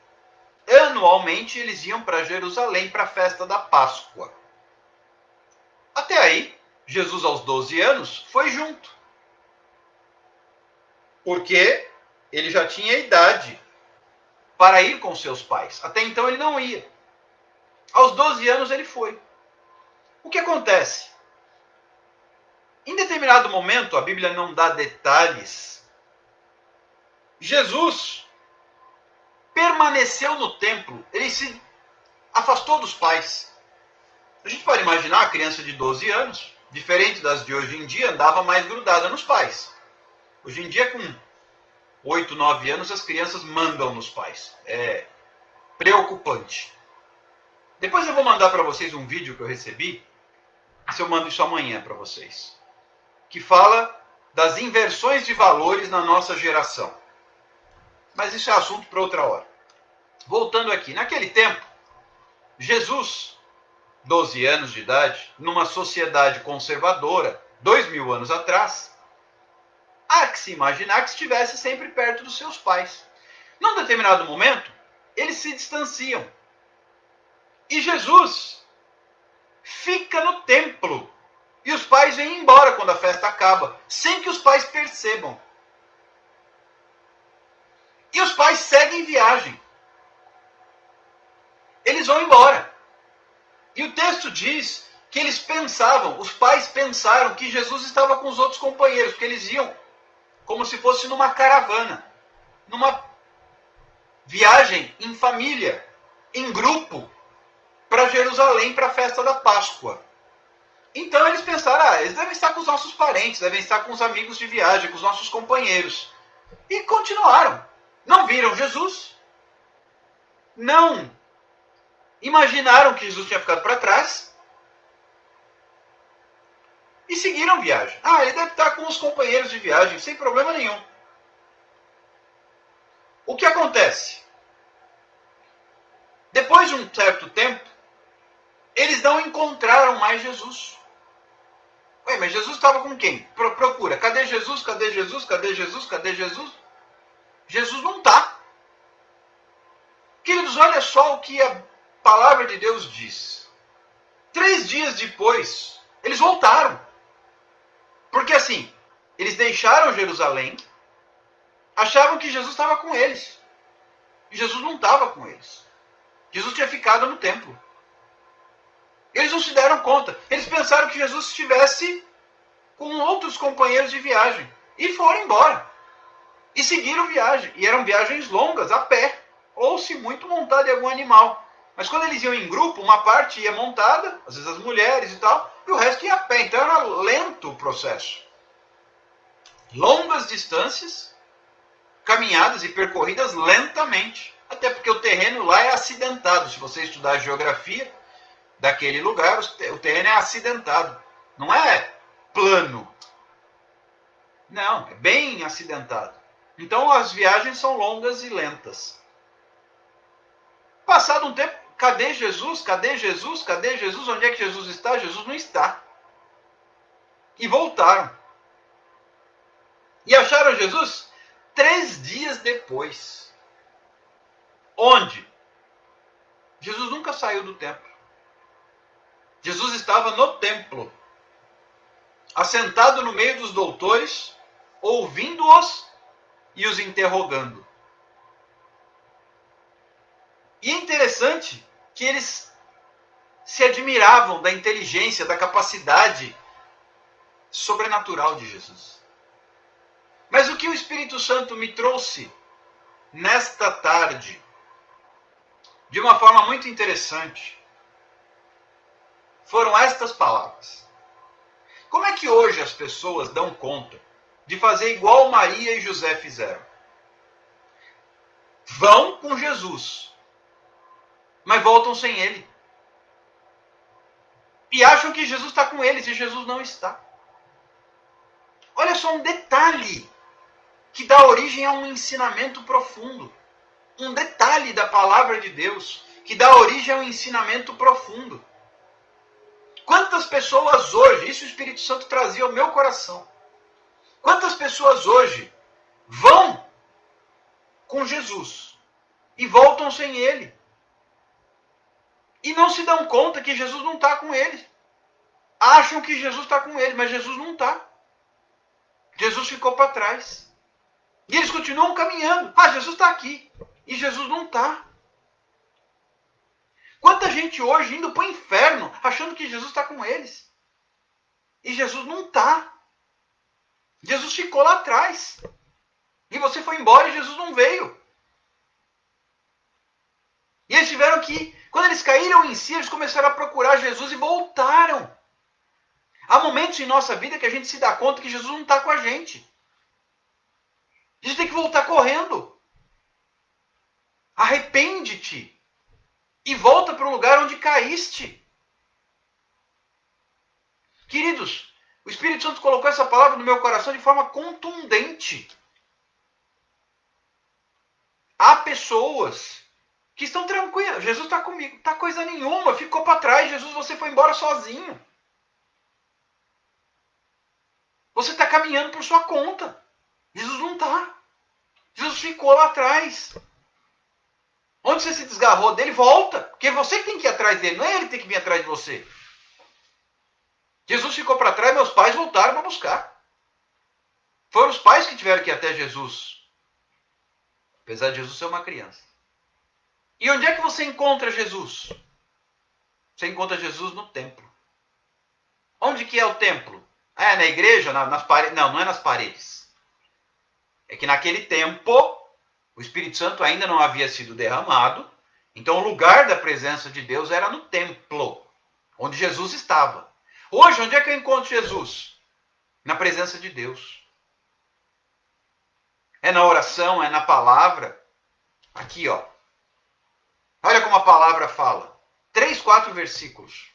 Anualmente eles iam para Jerusalém para a festa da Páscoa. Até aí, Jesus aos 12 anos foi junto. Porque ele já tinha idade para ir com seus pais. Até então ele não ia. Aos 12 anos ele foi. O que acontece? Em determinado momento, a Bíblia não dá detalhes, Jesus permaneceu no templo, ele se afastou dos pais. A gente pode imaginar a criança de 12 anos, diferente das de hoje em dia, andava mais grudada nos pais. Hoje em dia, com 8, 9 anos, as crianças mandam nos pais. É preocupante. Depois eu vou mandar para vocês um vídeo que eu recebi, se eu mando isso amanhã para vocês, que fala das inversões de valores na nossa geração. Mas isso é assunto para outra hora. Voltando aqui, naquele tempo, Jesus, 12 anos de idade, numa sociedade conservadora, 2000 anos atrás, há que se imaginar que estivesse sempre perto dos seus pais. Num determinado momento, eles se distanciam. E Jesus fica no templo. E os pais vêm embora quando a festa acaba, sem que os pais percebam. E os pais seguem viagem. Eles vão embora. E o texto diz que eles pensavam, os pais pensaram que Jesus estava com os outros companheiros, porque eles iam como se fosse numa caravana, numa viagem em família, em grupo, para Jerusalém para a festa da Páscoa. Então eles pensaram, eles devem estar com os nossos parentes, devem estar com os amigos de viagem, com os nossos companheiros. E continuaram. Não viram Jesus. Não imaginaram que Jesus tinha ficado para trás. E seguiram viagem. Ele deve estar com os companheiros de viagem, sem problema nenhum. O que acontece? Depois de um certo tempo, eles não encontraram mais Jesus. Ué, mas Jesus estava com quem? Procura. Cadê Jesus? Cadê Jesus? Cadê Jesus? Cadê Jesus? Jesus não está. Queridos, olha só o que a palavra de Deus diz. 3 dias depois, eles voltaram. Porque assim, eles deixaram Jerusalém, achavam que Jesus estava com eles. E Jesus não estava com eles. Jesus tinha ficado no templo. Eles não se deram conta. Eles pensaram que Jesus estivesse com outros companheiros de viagem. E foram embora. E seguiram viagem. E eram viagens longas, a pé. Ou se muito montado em algum animal. Mas quando eles iam em grupo, uma parte ia montada, às vezes as mulheres e tal, e o resto ia a pé. Então era lento o processo. Longas distâncias, caminhadas e percorridas lentamente. Até porque o terreno lá é acidentado. Se você estudar a geografia daquele lugar, o terreno é acidentado. Não é plano. Não, é bem acidentado. Então as viagens são longas e lentas. Passado um tempo, cadê Jesus? Cadê Jesus? Cadê Jesus? Onde é que Jesus está? Jesus não está. E voltaram. E acharam Jesus 3 dias depois. Onde? Jesus nunca saiu do templo. Jesus estava no templo, assentado no meio dos doutores, ouvindo-os e os interrogando. E é interessante que eles se admiravam da inteligência, da capacidade sobrenatural de Jesus. Mas o que o Espírito Santo me trouxe nesta tarde, de uma forma muito interessante, foram estas palavras. Como é que hoje as pessoas dão conta de fazer igual Maria e José fizeram? Vão com Jesus, mas voltam sem ele. E acham que Jesus está com eles, e Jesus não está. Olha só um detalhe que dá origem a um ensinamento profundo. Um detalhe da palavra de Deus que dá origem a um ensinamento profundo. Quantas pessoas hoje, isso o Espírito Santo trazia ao meu coração, quantas pessoas hoje vão com Jesus e voltam sem ele? E não se dão conta que Jesus não está com eles. Acham que Jesus está com eles, mas Jesus não está. Jesus ficou para trás. E eles continuam caminhando. Jesus está aqui. E Jesus não está. Quanta gente hoje indo para o inferno, achando que Jesus está com eles. E Jesus não está. Jesus ficou lá atrás. E você foi embora e Jesus não veio. E eles tiveram que, quando eles caíram em si, eles começaram a procurar Jesus e voltaram. Há momentos em nossa vida que a gente se dá conta que Jesus não está com a gente. A gente tem que voltar correndo. Arrepende-te. E volta para o lugar onde caíste. Queridos, o Espírito Santo colocou essa palavra no meu coração de forma contundente. Há pessoas que estão tranquilas. Jesus está comigo. Não está coisa nenhuma. Ficou para trás. Jesus, você foi embora sozinho. Você está caminhando por sua conta. Jesus não está. Jesus ficou lá atrás. Onde você se desgarrou dele, volta. Porque é você que tem que ir atrás dele, não é ele que tem que vir atrás de você. Jesus ficou para trás, meus pais voltaram para buscar. Foram os pais que tiveram que ir até Jesus. Apesar de Jesus ser uma criança. E onde é que você encontra Jesus? Você encontra Jesus no templo. Onde que é o templo? É na igreja? Nas paredes? Não, não é nas paredes. É que naquele tempo, O Espírito Santo ainda não havia sido derramado, então o lugar da presença de Deus era no templo, onde Jesus estava. Hoje, onde é que eu encontro Jesus? Na presença de Deus. É na oração, é na palavra. Aqui, ó. Olha como a palavra fala. 3, 4 versículos.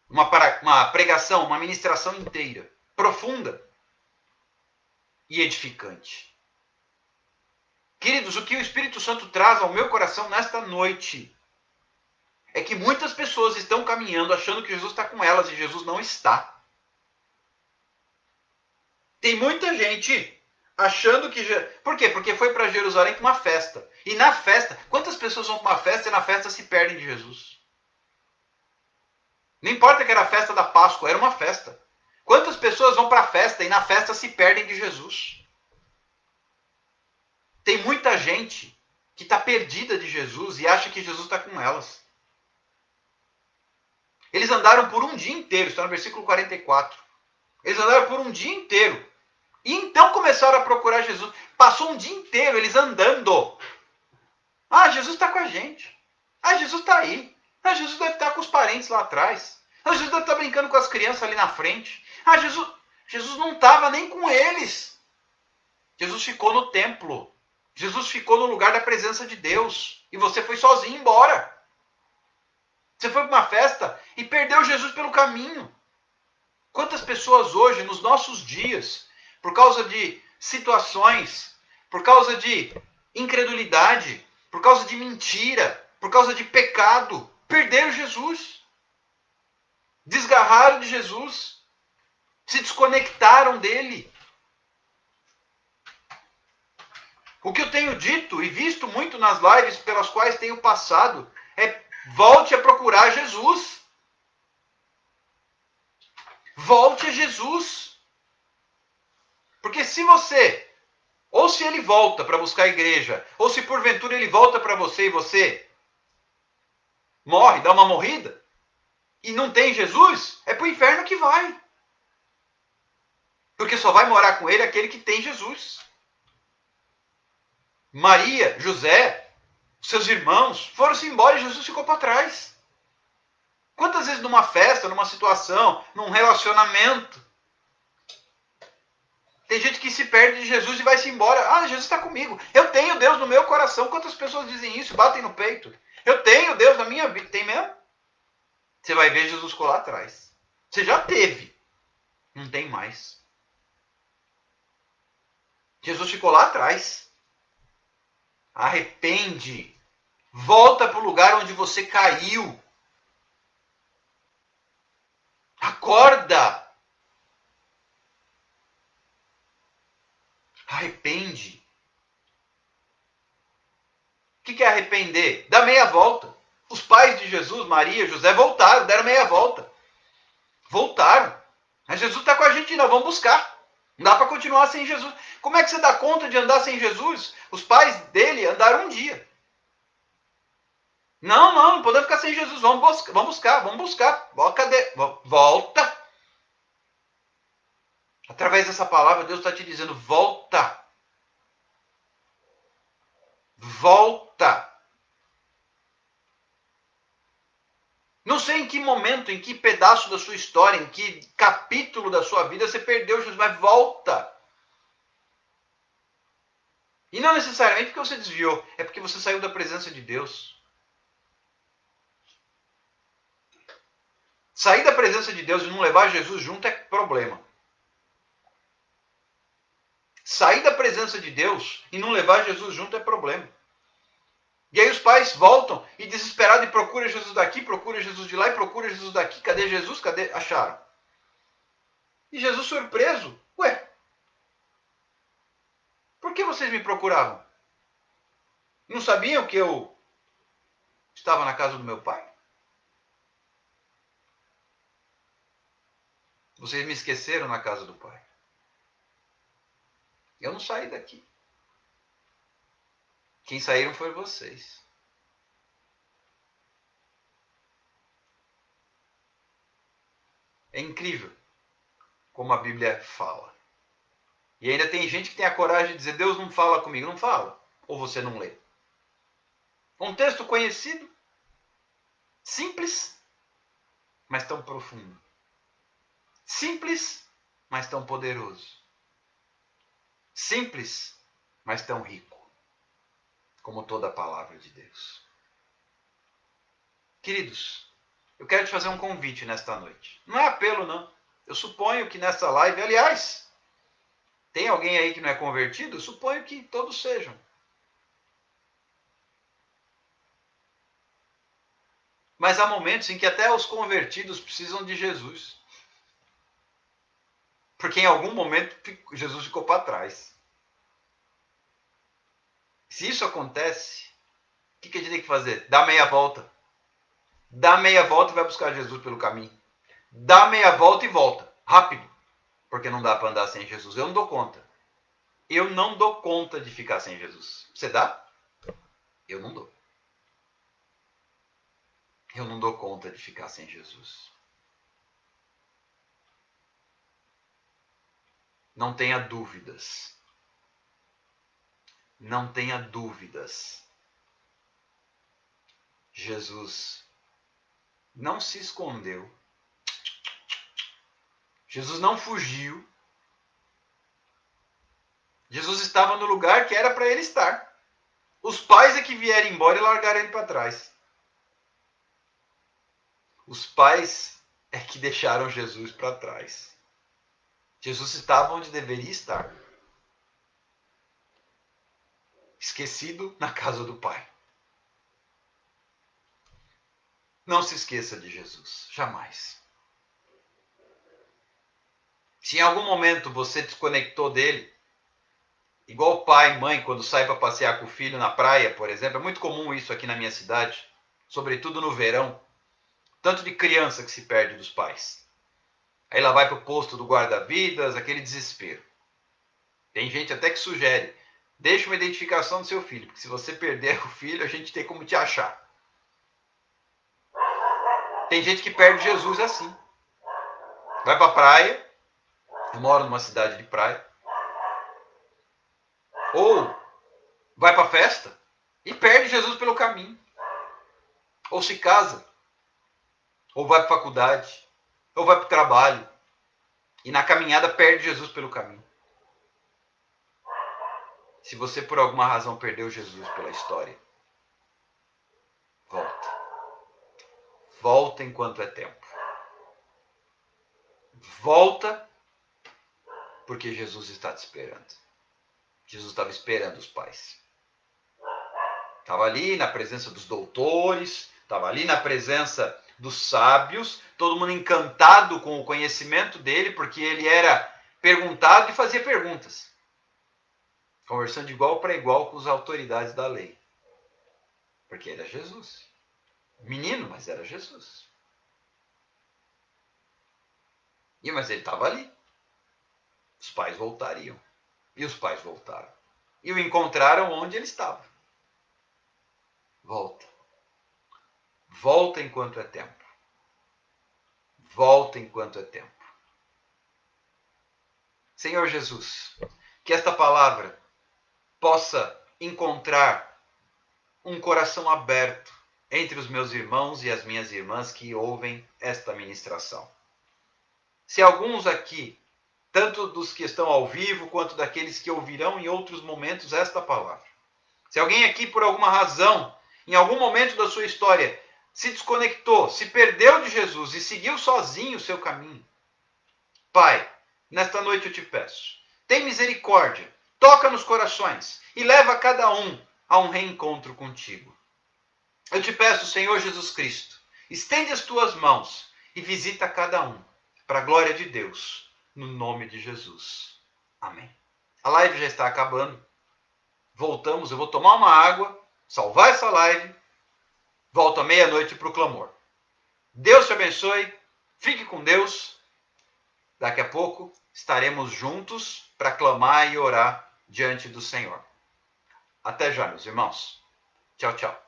Uma pregação, uma ministração inteira. Profunda e edificante. Queridos, o que o Espírito Santo traz ao meu coração nesta noite é que muitas pessoas estão caminhando achando que Jesus está com elas e Jesus não está. Tem muita gente achando que... Por quê? Porque foi para Jerusalém para uma festa. E na festa, quantas pessoas vão para uma festa e na festa se perdem de Jesus? Não importa que era a festa da Páscoa, era uma festa. Quantas pessoas vão para a festa e na festa se perdem de Jesus? Tem muita gente que está perdida de Jesus e acha que Jesus está com elas. Eles andaram por um dia inteiro, está no versículo 44. Eles andaram por um dia inteiro. E então começaram a procurar Jesus. Passou um dia inteiro eles andando. Ah, Jesus está com a gente. Ah, Jesus está aí. Ah, Jesus deve estar com os parentes lá atrás. Ah, Jesus deve estar brincando com as crianças ali na frente. Ah, Jesus não estava nem com eles. Jesus ficou no templo. Jesus ficou no lugar da presença de Deus. E você foi sozinho embora. Você foi para uma festa e perdeu Jesus pelo caminho. Quantas pessoas hoje, nos nossos dias, por causa de situações, por causa de incredulidade, por causa de mentira, por causa de pecado, perderam Jesus. Desgarraram de Jesus. Se desconectaram dele. O que eu tenho dito e visto muito nas lives pelas quais tenho passado é: volte a procurar Jesus. Volte a Jesus. Porque se você, ou se ele volta para buscar a igreja, ou se porventura ele volta para você e você morre, dá uma morrida, e não tem Jesus, é para o inferno que vai. Porque só vai morar com ele aquele que tem Jesus. Maria, José, seus irmãos foram-se embora e Jesus ficou para trás. Quantas vezes numa festa, numa situação, num relacionamento, tem gente que se perde de Jesus e vai se embora. Ah, Jesus está comigo. Eu tenho Deus no meu coração. Quantas pessoas dizem isso? Batem no peito. Eu tenho Deus na minha vida. Tem mesmo? Você vai ver Jesus colar atrás. Você já teve. Não tem mais. Jesus ficou lá atrás. Arrepende. Volta para o lugar onde você caiu. Acorda. Arrepende. O que é arrepender? Dá meia volta. Os pais de Jesus, Maria, José, voltaram, deram meia volta. Voltaram. Mas Jesus está com a gente, não, vamos buscar. Não dá para continuar sem Jesus. Como é que você dá conta de andar sem Jesus? Os pais dele andaram um dia. Não podemos ficar sem Jesus. Vamos buscar. Cadê? Volta. Através dessa palavra, Deus está te dizendo: volta. Volta. Não sei em que momento, em que pedaço da sua história, em que capítulo da sua vida você perdeu Jesus, mas volta. E não necessariamente porque você desviou, é porque você saiu da presença de Deus. Sair da presença de Deus e não levar Jesus junto é problema. Sair da presença de Deus e não levar Jesus junto é problema. E aí os pais voltam e desesperados e procuram Jesus daqui, procura Jesus de lá e procura Jesus daqui. Cadê Jesus? Cadê? Acharam. E Jesus surpreso. Ué, por que vocês me procuravam? Não sabiam que eu estava na casa do meu pai? Vocês me esqueceram na casa do pai. Eu não saí daqui. Quem saíram foram vocês. É incrível como a Bíblia fala. E ainda tem gente que tem a coragem de dizer, Deus não fala comigo. Não fala. Ou você não lê. Um texto conhecido, simples, mas tão profundo. Simples, mas tão poderoso. Simples, mas tão rico. Como toda a palavra de Deus. Queridos, eu quero te fazer um convite nesta noite. Não é apelo, não. Eu suponho que nessa live, aliás, tem alguém aí que não é convertido? Eu suponho que todos sejam. Mas há momentos em que até os convertidos precisam de Jesus. Porque em algum momento Jesus ficou para trás. Se isso acontece, o que a gente tem que fazer? Dá meia volta. Dá meia volta e vai buscar Jesus pelo caminho. Dá meia volta e volta. Rápido. Porque não dá para andar sem Jesus. Eu não dou conta. Eu não dou conta de ficar sem Jesus. Você dá? Eu não dou. Eu não dou conta de ficar sem Jesus. Não tenha dúvidas. Não tenha dúvidas. Jesus não se escondeu. Jesus não fugiu. Jesus estava no lugar que era para ele estar. Os pais é que vieram embora e largaram ele para trás. Os pais é que deixaram Jesus para trás. Jesus estava onde deveria estar. Esquecido na casa do Pai. Não se esqueça de Jesus. Jamais. Se em algum momento você desconectou dele, igual pai e mãe quando sai para passear com o filho na praia, por exemplo, é muito comum isso aqui na minha cidade, sobretudo no verão, tanto de criança que se perde dos pais. Aí ela vai para o posto do guarda-vidas, aquele desespero. Tem gente até que sugere, deixa uma identificação do seu filho, porque se você perder o filho, a gente tem como te achar. Tem gente que perde Jesus assim. Vai para a praia, eu moro numa cidade de praia, ou vai para a festa e perde Jesus pelo caminho. Ou se casa, ou vai para a faculdade, ou vai para o trabalho, e na caminhada perde Jesus pelo caminho. Se você por alguma razão perdeu Jesus pela história, volta. Volta enquanto é tempo. Volta porque Jesus está te esperando. Jesus estava esperando os pais. Estava ali na presença dos doutores, estava ali na presença dos sábios, todo mundo encantado com o conhecimento dele, porque ele era perguntado e fazia perguntas. Conversando de igual para igual com as autoridades da lei. Porque era Jesus. Menino, mas era Jesus. Mas ele estava ali. Os pais voltariam. E os pais voltaram. E o encontraram onde ele estava. Volta. Volta enquanto é tempo. Volta enquanto é tempo. Senhor Jesus, que esta palavra possa encontrar um coração aberto entre os meus irmãos e as minhas irmãs que ouvem esta ministração. Se alguns aqui, tanto dos que estão ao vivo, quanto daqueles que ouvirão em outros momentos esta palavra, se alguém aqui, por alguma razão, em algum momento da sua história, se desconectou, se perdeu de Jesus e seguiu sozinho o seu caminho, Pai, nesta noite eu te peço, tem misericórdia, toca nos corações e leva cada um a um reencontro contigo. Eu te peço, Senhor Jesus Cristo, estende as tuas mãos e visita cada um, para a glória de Deus, no nome de Jesus. Amém. A live já está acabando. Voltamos, eu vou tomar uma água, salvar essa live, volto à meia-noite para o clamor. Deus te abençoe, fique com Deus. Daqui a pouco estaremos juntos para clamar e orar diante do Senhor. Até já, meus irmãos. Tchau, tchau.